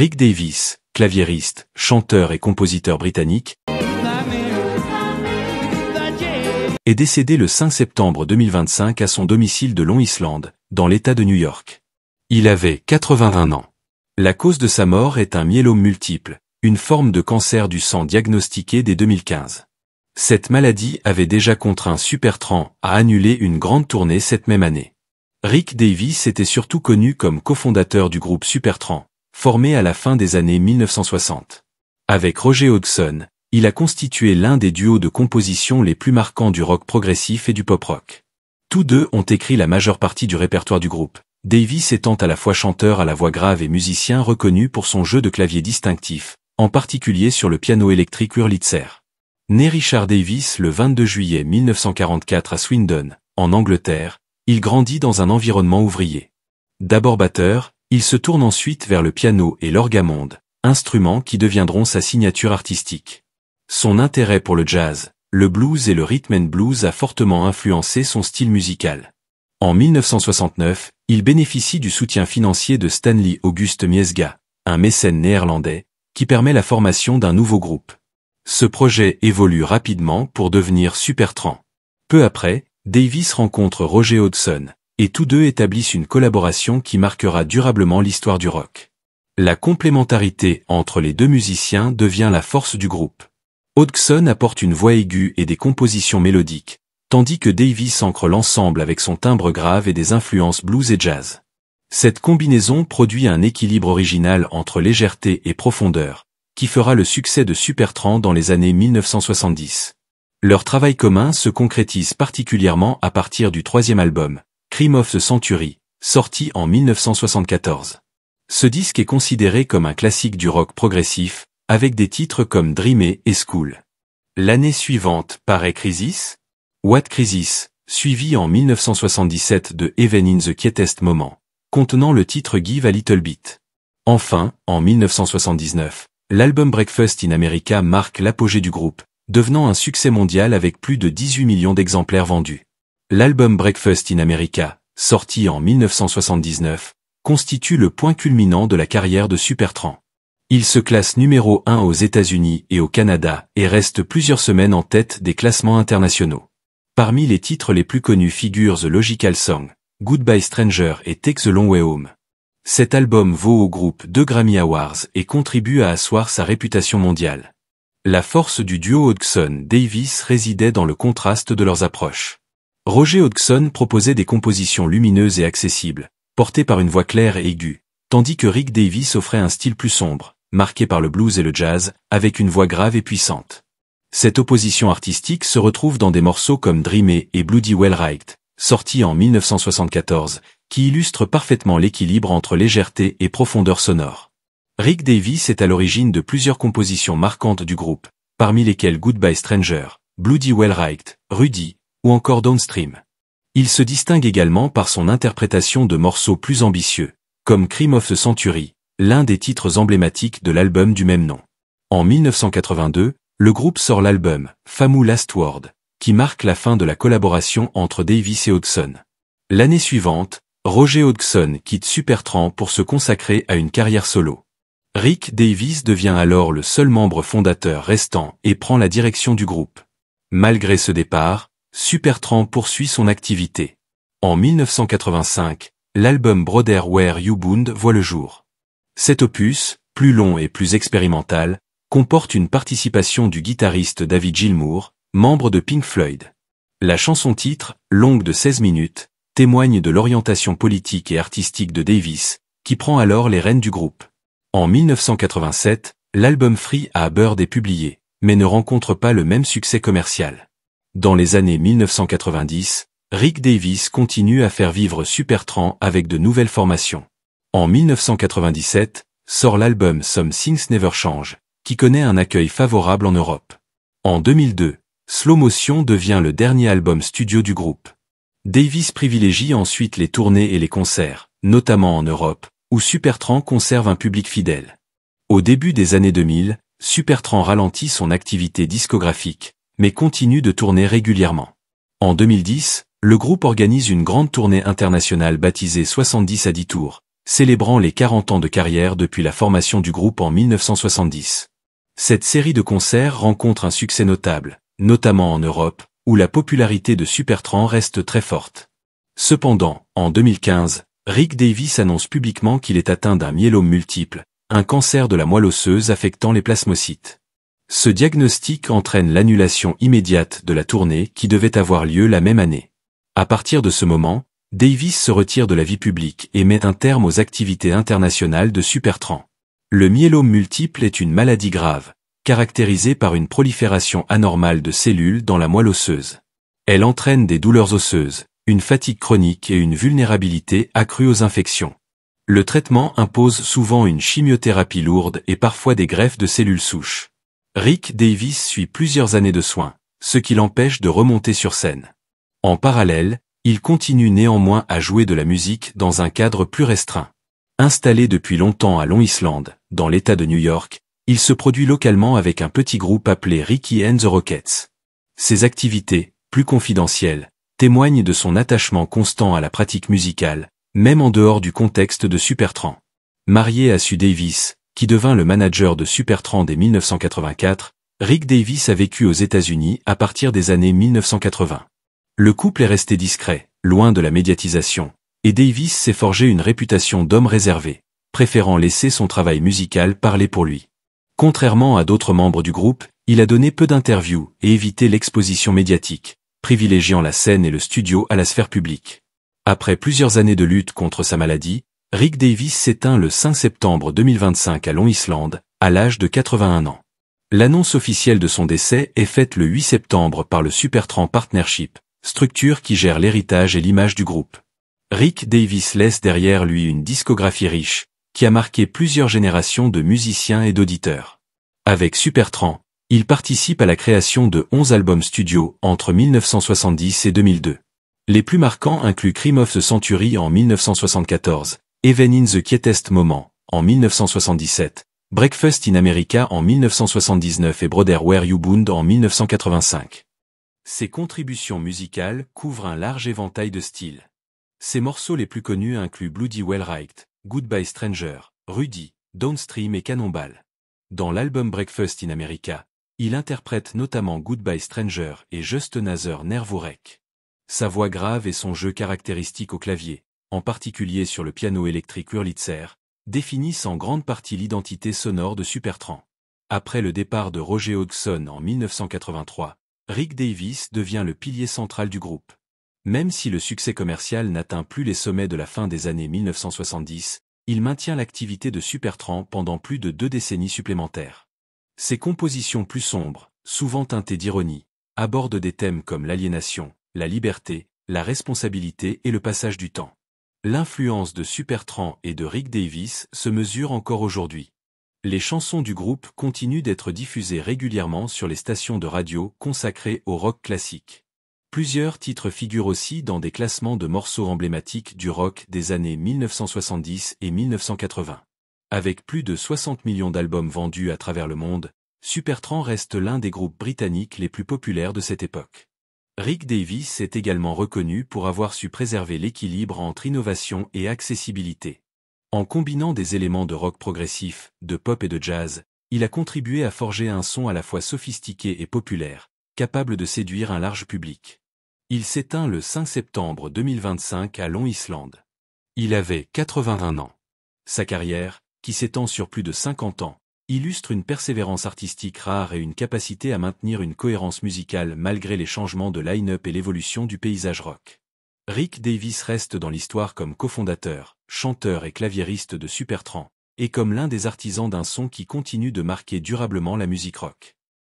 Rick Davies, claviériste, chanteur et compositeur britannique, est décédé le 5 septembre 2025 à son domicile de Long Island, dans l'État de New York. Il avait 81 ans. La cause de sa mort est un myélome multiple, une forme de cancer du sang diagnostiquée dès 2015. Cette maladie avait déjà contraint Supertramp à annuler une grande tournée cette même année. Rick Davies était surtout connu comme cofondateur du groupe Supertramp, formé à la fin des années 1960. Avec Roger Hodgson, il a constitué l'un des duos de composition les plus marquants du rock progressif et du pop-rock. Tous deux ont écrit la majeure partie du répertoire du groupe, Davies étant à la fois chanteur à la voix grave et musicien reconnu pour son jeu de clavier distinctif, en particulier sur le piano électrique Wurlitzer. Né Richard Davies le 22 juillet 1944 à Swindon, en Angleterre, il grandit dans un environnement ouvrier. D'abord batteur, il se tourne ensuite vers le piano et l'orgamonde, instruments qui deviendront sa signature artistique. Son intérêt pour le jazz, le blues et le rhythm and blues a fortement influencé son style musical. En 1969, il bénéficie du soutien financier de Stanley Auguste Miesga, un mécène néerlandais, qui permet la formation d'un nouveau groupe. Ce projet évolue rapidement pour devenir Supertramp. Peu après, Davies rencontre Roger Hodgson, et tous deux établissent une collaboration qui marquera durablement l'histoire du rock. La complémentarité entre les deux musiciens devient la force du groupe. Hodgson apporte une voix aiguë et des compositions mélodiques, tandis que Davies ancre l'ensemble avec son timbre grave et des influences blues et jazz. Cette combinaison produit un équilibre original entre légèreté et profondeur, qui fera le succès de Supertramp dans les années 1970. Leur travail commun se concrétise particulièrement à partir du troisième album, Crime of the Century, sorti en 1974. Ce disque est considéré comme un classique du rock progressif, avec des titres comme Dreamer et School. L'année suivante paraît Crisis, What Crisis, suivi en 1977 de Even in the Quietest Moment, contenant le titre Give a Little Bit. Enfin, en 1979, l'album Breakfast in America marque l'apogée du groupe, devenant un succès mondial avec plus de 18 millions d'exemplaires vendus. L'album Breakfast in America, sorti en 1979, constitue le point culminant de la carrière de Supertramp. Il se classe numéro 1 aux États-Unis et au Canada et reste plusieurs semaines en tête des classements internationaux. Parmi les titres les plus connus figurent The Logical Song, Goodbye Stranger et Take the Long Way Home. Cet album vaut au groupe 2 Grammy Awards et contribue à asseoir sa réputation mondiale. La force du duo Hodgson-Davies résidait dans le contraste de leurs approches. Roger Hodgson proposait des compositions lumineuses et accessibles, portées par une voix claire et aiguë, tandis que Rick Davies offrait un style plus sombre, marqué par le blues et le jazz, avec une voix grave et puissante. Cette opposition artistique se retrouve dans des morceaux comme Dreamer et Bloody Well Right, sortis en 1974, qui illustrent parfaitement l'équilibre entre légèreté et profondeur sonore. Rick Davies est à l'origine de plusieurs compositions marquantes du groupe, parmi lesquelles Goodbye Stranger, Bloody Well Right, Rudy, ou encore Downstream. Il se distingue également par son interprétation de morceaux plus ambitieux, comme Crime of the Century, l'un des titres emblématiques de l'album du même nom. En 1982, le groupe sort l'album Famous Last Word, qui marque la fin de la collaboration entre Davies et Hodgson. L'année suivante, Roger Hodgson quitte Supertramp pour se consacrer à une carrière solo. Rick Davies devient alors le seul membre fondateur restant et prend la direction du groupe. Malgré ce départ, Supertramp poursuit son activité. En 1985, l'album Brother Where You Bound voit le jour. Cet opus, plus long et plus expérimental, comporte une participation du guitariste David Gilmour, membre de Pink Floyd. La chanson-titre, longue de 16 minutes, témoigne de l'orientation politique et artistique de Davies, qui prend alors les rênes du groupe. En 1987, l'album Free a Bird est publié, mais ne rencontre pas le même succès commercial. Dans les années 1990, Rick Davies continue à faire vivre Supertramp avec de nouvelles formations. En 1997, sort l'album Some Things Never Change, qui connaît un accueil favorable en Europe. En 2002, Slow Motion devient le dernier album studio du groupe. Davies privilégie ensuite les tournées et les concerts, notamment en Europe, où Supertramp conserve un public fidèle. Au début des années 2000, Supertramp ralentit son activité discographique, mais continue de tourner régulièrement. En 2010, le groupe organise une grande tournée internationale baptisée 70 à 10 tours, célébrant les 40 ans de carrière depuis la formation du groupe en 1970. Cette série de concerts rencontre un succès notable, notamment en Europe, où la popularité de Supertramp reste très forte. Cependant, en 2015, Rick Davies annonce publiquement qu'il est atteint d'un myélome multiple, un cancer de la moelle osseuse affectant les plasmocytes. Ce diagnostic entraîne l'annulation immédiate de la tournée qui devait avoir lieu la même année. À partir de ce moment, Davies se retire de la vie publique et met un terme aux activités internationales de Supertramp. Le myélome multiple est une maladie grave, caractérisée par une prolifération anormale de cellules dans la moelle osseuse. Elle entraîne des douleurs osseuses, une fatigue chronique et une vulnérabilité accrue aux infections. Le traitement impose souvent une chimiothérapie lourde et parfois des greffes de cellules souches. Rick Davies suit plusieurs années de soins, ce qui l'empêche de remonter sur scène. En parallèle, il continue néanmoins à jouer de la musique dans un cadre plus restreint. Installé depuis longtemps à Long Island, dans l'État de New York, il se produit localement avec un petit groupe appelé Ricky and the Rockets. Ses activités, plus confidentielles, témoignent de son attachement constant à la pratique musicale, même en dehors du contexte de Supertramp. Marié à Sue Davis, qui devint le manager de Supertramp dès 1984, Rick Davies a vécu aux États-Unis à partir des années 1980. Le couple est resté discret, loin de la médiatisation, et Davies s'est forgé une réputation d'homme réservé, préférant laisser son travail musical parler pour lui. Contrairement à d'autres membres du groupe, il a donné peu d'interviews et évité l'exposition médiatique, privilégiant la scène et le studio à la sphère publique. Après plusieurs années de lutte contre sa maladie, Rick Davies s'éteint le 5 septembre 2025 à Long Island, à l'âge de 81 ans. L'annonce officielle de son décès est faite le 8 septembre par le Supertramp Partnership, structure qui gère l'héritage et l'image du groupe. Rick Davies laisse derrière lui une discographie riche, qui a marqué plusieurs générations de musiciens et d'auditeurs. Avec Supertramp, il participe à la création de 11 albums studio entre 1970 et 2002. Les plus marquants incluent Crime of the Century en 1974, Even in the Quietest Moment en 1977, Breakfast in America en 1979 et Brother Where You Bound en 1985. Ses contributions musicales couvrent un large éventail de styles. Ses morceaux les plus connus incluent Bloody Well Right, Goodbye Stranger, Rudy, Downstream et Cannonball. Dans l'album Breakfast in America, il interprète notamment Goodbye Stranger et Just Another Nerve Wreck. Sa voix grave et son jeu caractéristique au clavier, en particulier sur le piano électrique Wurlitzer, définissent en grande partie l'identité sonore de Supertramp. Après le départ de Roger Hodgson en 1983, Rick Davies devient le pilier central du groupe. Même si le succès commercial n'atteint plus les sommets de la fin des années 1970, il maintient l'activité de Supertramp pendant plus de 2 décennies supplémentaires. Ses compositions plus sombres, souvent teintées d'ironie, abordent des thèmes comme l'aliénation, la liberté, la responsabilité et le passage du temps. L'influence de Supertramp et de Rick Davies se mesure encore aujourd'hui. Les chansons du groupe continuent d'être diffusées régulièrement sur les stations de radio consacrées au rock classique. Plusieurs titres figurent aussi dans des classements de morceaux emblématiques du rock des années 1970 et 1980. Avec plus de 60 millions d'albums vendus à travers le monde, Supertramp reste l'un des groupes britanniques les plus populaires de cette époque. Rick Davies est également reconnu pour avoir su préserver l'équilibre entre innovation et accessibilité. En combinant des éléments de rock progressif, de pop et de jazz, il a contribué à forger un son à la fois sophistiqué et populaire, capable de séduire un large public. Il s'éteint le 5 septembre 2025 à Long Island. Il avait 81 ans. Sa carrière, qui s'étend sur plus de 50 ans, illustre une persévérance artistique rare et une capacité à maintenir une cohérence musicale malgré les changements de line-up et l'évolution du paysage rock. Rick Davies reste dans l'histoire comme cofondateur, chanteur et claviériste de Supertramp, et comme l'un des artisans d'un son qui continue de marquer durablement la musique rock.